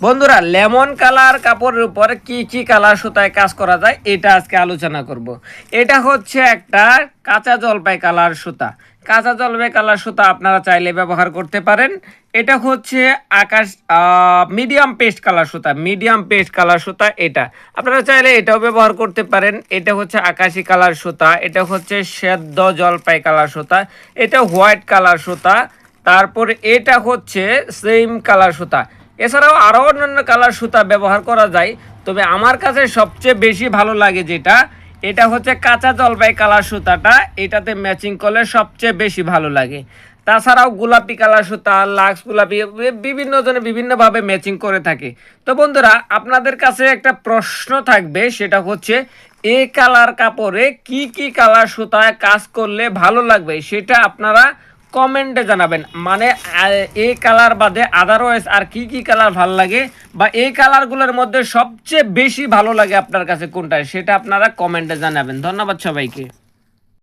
বন্ধুরা, lemon colour কাপড়ের উপর কি কি কালার সুতায় কাজ করা যায় এটা আজকে আলোচনা করব। এটা হচ্ছে একটা কাঁচা জলপাই কালার সুতা। কাঁচা জলপাই কালার সুতা আপনারা চাইলে ব্যবহার করতে পারেন। এটা হচ্ছে আকাশ মিডিয়াম পেস্ট কালার সুতা, মিডিয়াম পেস্ট কালার সুতা। এটা আপনারা চাইলে এটাও ব্যবহার করতে পারেন। এটা হচ্ছে আকাশি কালার সুতা, এটা হচ্ছে সেদ্ধ জলপাই কালার সুতা, এটা হোয়াইট কালার সুতা, তারপর এটা হচ্ছে সেম কালার সুতা। এছাড়াও আরও অন্যান্য কালার সুতা ব্যবহার করা যায়, তবে আমার কাছে সবচেয়ে বেশি ভালো লাগে যেটা, এটা হচ্ছে কাঁচা জলপাই কালার সুতাটা। এটাতে ম্যাচিং করলে সবচেয়ে বেশি ভালো লাগে। তাছাড়াও গোলাপি কালার সুতা, লাক্স গোলাপি, বিভিন্ন জনে বিভিন্নভাবে ম্যাচিং করে থাকে। তো বন্ধুরা, আপনাদের কাছে একটা প্রশ্ন থাকবে, সেটা হচ্ছে এই কালার কাপড়ে কি কি কালার সুতায় কাজ করলে ভালো লাগবে সেটা আপনারা কমেন্টে জানাবেন। মানে এই কালার বাদে আদারওয়াইজ আর কি কি কালার ভালো লাগে, বা এই কালারগুলোর মধ্যে সবচেয়ে বেশি ভালো লাগে আপনার কাছে কোনটা, সেটা আপনারা কমেন্টে জানাবেন। ধন্যবাদ সবাইকে।